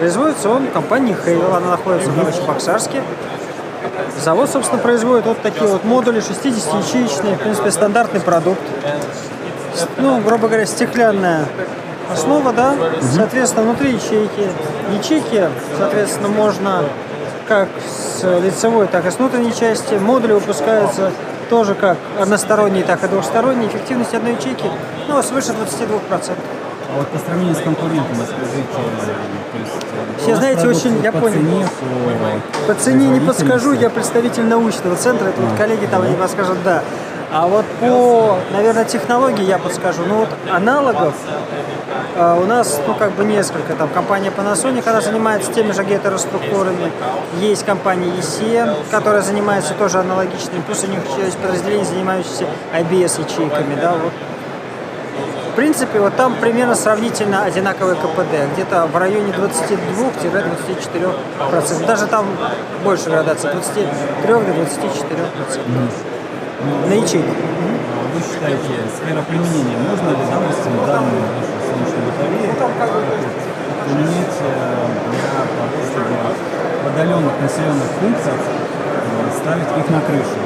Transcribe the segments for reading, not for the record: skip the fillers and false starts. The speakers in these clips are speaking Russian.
Производится он в компании Хейвел, она находится в Новочебоксарске. Завод, собственно, производит вот такие вот модули, 60-ячеечные, в принципе, стандартный продукт. Ну, грубо говоря, стеклянная основа, да, соответственно, внутри ячейки. Ячейки, соответственно, можно как с лицевой, так и с внутренней части. Модули выпускаются тоже как односторонние, так и двухсторонние. Эффективность одной ячейки, ну, свыше 22%. А вот по сравнению с конкурентами, скажите, то есть... Все, знаете, очень, я понял. По цене не подскажу, я представитель научного центра, это вот коллеги там они подскажут, да. А вот по, наверное, технологии я подскажу. Ну вот аналогов у нас, ну как бы несколько. Там компания Panasonic, она занимается теми же гетероструктурами. Есть компания ECM, которая занимается тоже аналогичными. Плюс у них есть подразделение, занимающееся IBS-ячейками, да, вот. В принципе, вот там примерно сравнительно одинаковый КПД, где-то в районе 22-24%. Даже там больше градаций, 23 до 24%. На ячейку. Вы считаете, сфера применения, можно ли, допустим, данные солнечной батареи применить для того, чтобы в отдаленных населенных пунктах ставить их на крышу?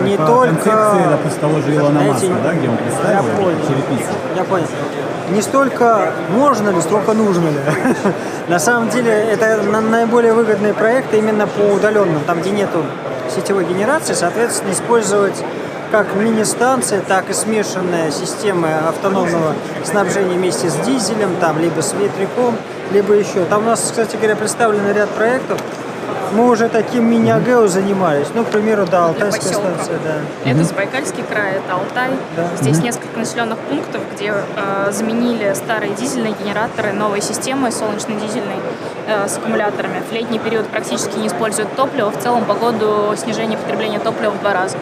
Не по только... концепции, допустим, того же Илона Маска, да, где он представил черепицу. Я понял. Не столько можно ли, столько нужно ли. На самом деле, это наиболее выгодные проекты именно по удаленным, там, где нету сетевой генерации, соответственно, использовать как мини-станции, так и смешанные системы автономного снабжения вместе с дизелем, там, либо с ветряком, либо еще. Там у нас, кстати говоря, представлен ряд проектов. Мы уже таким мини-АГЭО занимались. Ну, к примеру, да, Алтайская станция, да. Это Забайкальский край, это Алтай. Да. Здесь несколько населенных пунктов, где заменили старые дизельные генераторы новой системой, солнечно-дизельной, с аккумуляторами. В летний период практически не используют топливо. В целом по году снижение потребления топлива в 2 раза.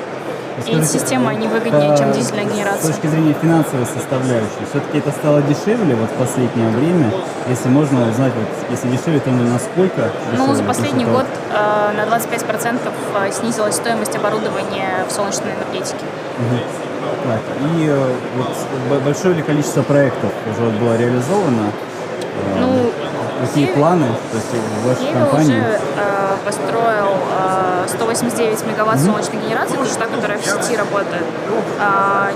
И эти системы, они выгоднее, чем дизельная генерация. С точки зрения финансовой составляющей, все-таки это стало дешевле вот в последнее время? Если можно узнать, вот, если дешевле, то насколько дешевле? Ну, за последний год на 25% снизилась стоимость оборудования в солнечной энергетике. Так, и вот большое ли количество проектов уже вот было реализовано? Ну, какие планы? То есть в вашей компании? Уже построил 189 мегаватт солнечной генерации, это же та, которая в сети работает.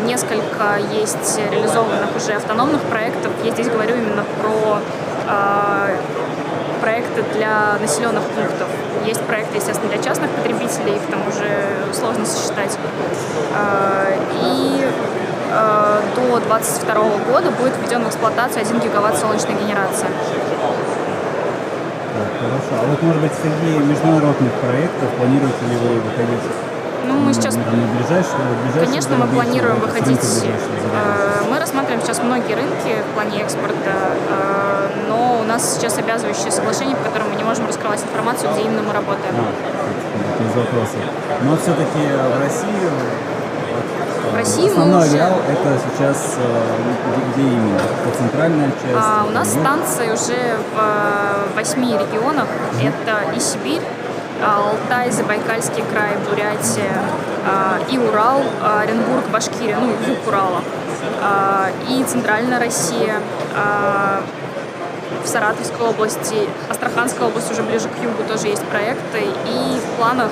Несколько есть реализованных уже автономных проектов. Я здесь говорю именно про проекты для населенных пунктов. Есть проекты, естественно, для частных потребителей, их там уже сложно сосчитать. И до 2022 года будет введен в эксплуатацию 1 гигаватт солнечной генерации. Хорошо. А вот, может быть, среди международных проектов планируете ли вы выходить? Ну, мы сейчас... Конечно, мы планируем выходить... Мы рассматриваем сейчас многие рынки в плане экспорта, но у нас сейчас обязывающие соглашения, по которым мы не можем раскрывать информацию, где именно мы работаем. Без вопросов. Но все-таки в России основной ареал это сейчас где именно? Это центральная часть? У нас станции уже в 8 регионах. Это и Сибирь, Алтай, Забайкальский край, Бурятия, и Урал, Оренбург, Башкирия, ну, юг Урала, и Центральная Россия, в Саратовской области, Астраханская область уже ближе к югу тоже есть проекты, и в планах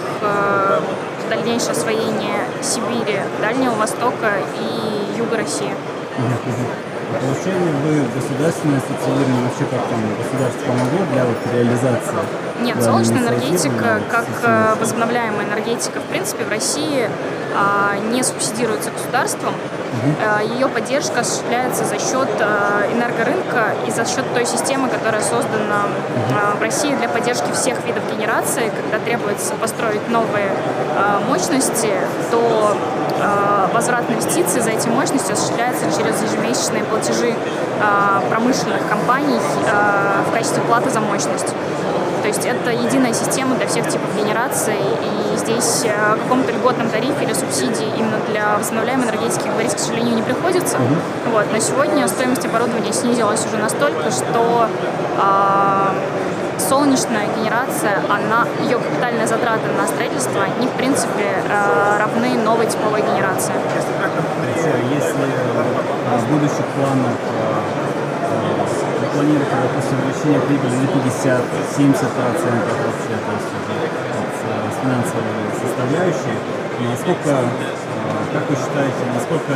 дальнейшее освоение Сибири, Дальнего Востока и Юга России. Получали ли вы государственное субсидирование, вообще как там государство помогло для вот реализации? Нет, солнечная энергетика, как возобновляемая энергетика, в принципе, в России не субсидируется государством. Ее поддержка осуществляется за счет энергорынка и за счет той системы, которая создана в России для поддержки всех видов генерации. Когда требуется построить новые мощности, то возврат инвестиций за эти мощности осуществляется через ежемесячные платежи промышленных компаний в качестве платы за мощность. То есть это единая система для всех типов генерации, и здесь о каком-то льготном тарифе или субсидии именно для вособновляемой энергетики говорить, к сожалению, не приходится. Вот. Но сегодня стоимость оборудования снизилась уже настолько, что солнечная генерация, ее капитальные затраты на строительство, они, в принципе, равны новой тепловой генерации. Если в будущих планах планируете, допустим, увеличение прибыли на 50-70% вообще, то есть с финансовой составляющей. Насколько, как вы считаете, насколько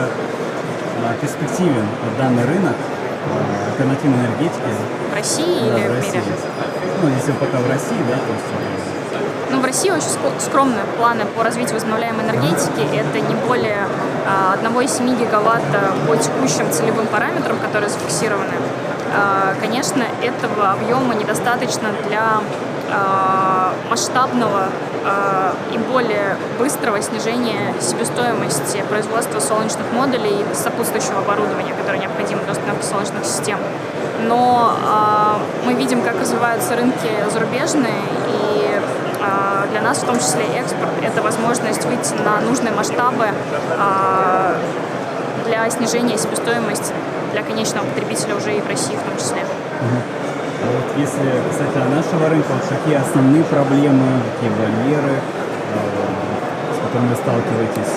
перспективен данный рынок альтернативной энергетики? В России Да, или в в России. мире? Ну, если пока в России, да, то есть... Ну, в России очень скромные планы по развитию возобновляемой энергетики. Это не более 1,7 гигаватта по текущим целевым параметрам, которые зафиксированы. Конечно, этого объема недостаточно для масштабного и более быстрого снижения себестоимости производства солнечных модулей и сопутствующего оборудования, которое необходимо для установки солнечных систем. Но мы видим, как развиваются рынки зарубежные, и для нас, в том числе экспорт, это возможность выйти на нужные масштабы для снижения себестоимости для конечного потребителя уже и в России в том числе. А вот если касательно нашего рынка, вот какие основные проблемы, какие барьеры, с которыми вы сталкиваетесь?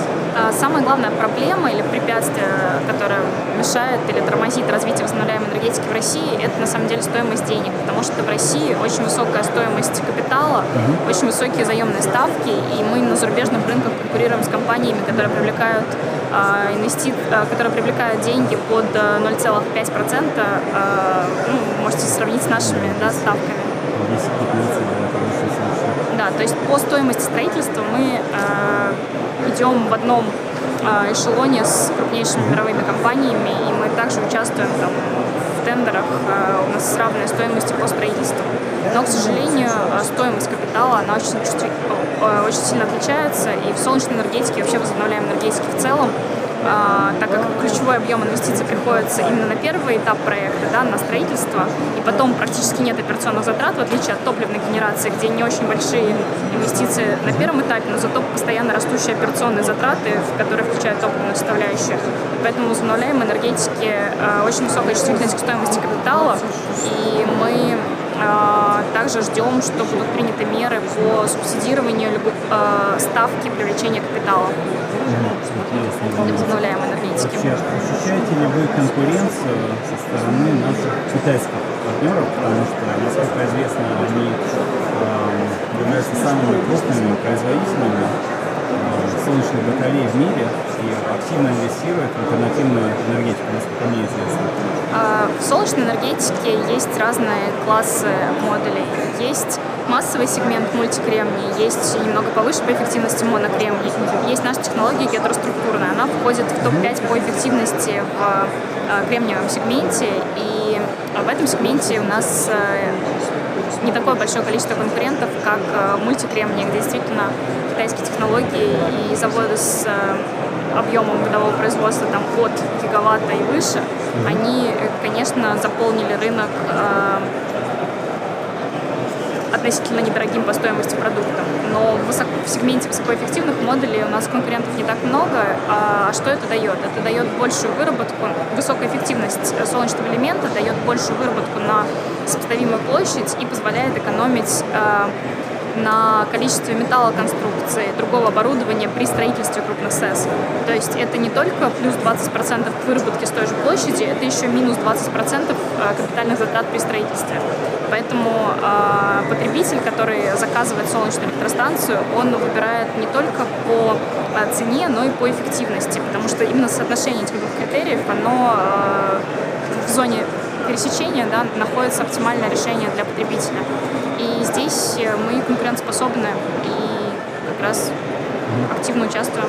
Самая главная проблема или препятствие, которое мешает или тормозит развитие возобновляемой энергетики в России, это на самом деле стоимость денег, потому что в России очень высокая стоимость капитала, очень высокие заемные ставки, и мы на зарубежных рынках конкурируем с компаниями, которые привлекают которые привлекают деньги под 0,5%, можете сравнить с нашими ставками. 10-15, да, это очень смешно. Да, то есть по стоимости строительства мы идем в одном эшелоне с крупнейшими мировыми компаниями, и мы также участвуем там в тендерах, у нас равная стоимость по строительству. Но, к сожалению, стоимость капитала, она очень сильно отличается, и в солнечной энергетике, вообще в возобновляемой энергетике в целом, так как ключевой объем инвестиций приходится именно на первый этап проекта, да, на строительство, и потом практически нет операционных затрат, в отличие от топливной генерации, где не очень большие инвестиции на первом этапе, но зато постоянно растущие операционные затраты, которые включают топливную составляющую. Поэтому в возобновляемой энергетике очень высокая чувствительность к стоимости капитала, и мы также ждем, что будут приняты меры по субсидированию ставки привлечения капитала для возобновляемой энергетики. Ощущаете ли вы конкуренцию со стороны наших китайских партнеров, потому что, насколько известно, они являются самыми крупными производителями солнечных батарей в мире и активно инвестируют в альтернативную энергетику, насколько мне известно? В солнечной энергетике есть разные классы модулей. Есть массовый сегмент мультикремний, есть немного повыше по эффективности монокремний. Есть наша технология гетероструктурная. Она входит в топ-5 по эффективности в кремниевом сегменте. И в этом сегменте у нас не такое большое количество конкурентов, как мультикремний, где действительно китайские технологии и заводы с объемом годового производства там, от гигаватта и выше, они, конечно, заполнили рынок относительно недорогим по стоимости продуктом. Но в сегменте высокоэффективных модулей у нас конкурентов не так много. А что это дает? Это дает большую выработку, высокая эффективность солнечного элемента дает большую выработку на сопоставимую площадь и позволяет экономить на количестве металлоконструкции, другого оборудования при строительстве крупных СЭС. То есть это не только плюс 20% выработки с той же площади, это еще минус 20% капитальных затрат при строительстве. Поэтому потребитель, который заказывает солнечную электростанцию, он выбирает не только по цене, но и по эффективности, потому что именно соотношение этих двух критериев, оно в зоне пересечения, да, находится оптимальное решение для потребителя. И здесь мы конкурентоспособны и как раз активно участвуем.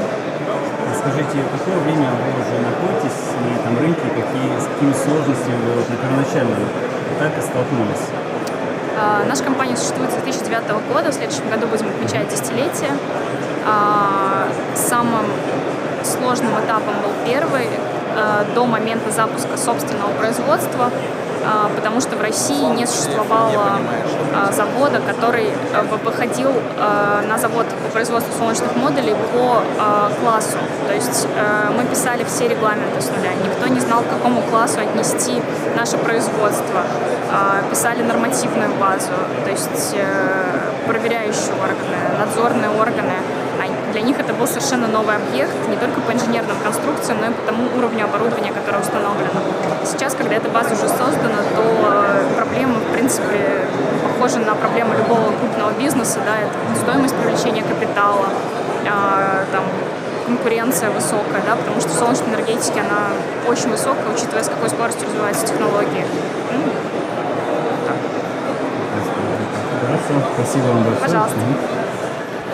Скажите, какое время вы уже находитесь на этом рынке, с какими сложностями вы на первоначальном этапе столкнулись? Наша компания существует с 2009 года, в следующем году будем отмечать десятилетие. Самым сложным этапом был первый, до момента запуска собственного производства, потому что в России не существовало завода, который выходил на завод по производству солнечных модулей по классу. То есть мы писали все регламенты с нуля, никто не знал, к какому классу отнести наше производство. Писали нормативную базу, то есть проверяющие органы, надзорные органы. Для них это был совершенно новый объект, не только по инженерным конструкциям, но и по тому уровню оборудования, которое установлено. Сейчас, когда эта база уже создана, то проблемы, в принципе, похожи на проблемы любого крупного бизнеса, да, это стоимость привлечения капитала, там, конкуренция высокая, да, потому что в солнечной энергетике она очень высокая, учитывая, с какой скоростью развиваются технологии. Хорошо, спасибо вам большое. Пожалуйста.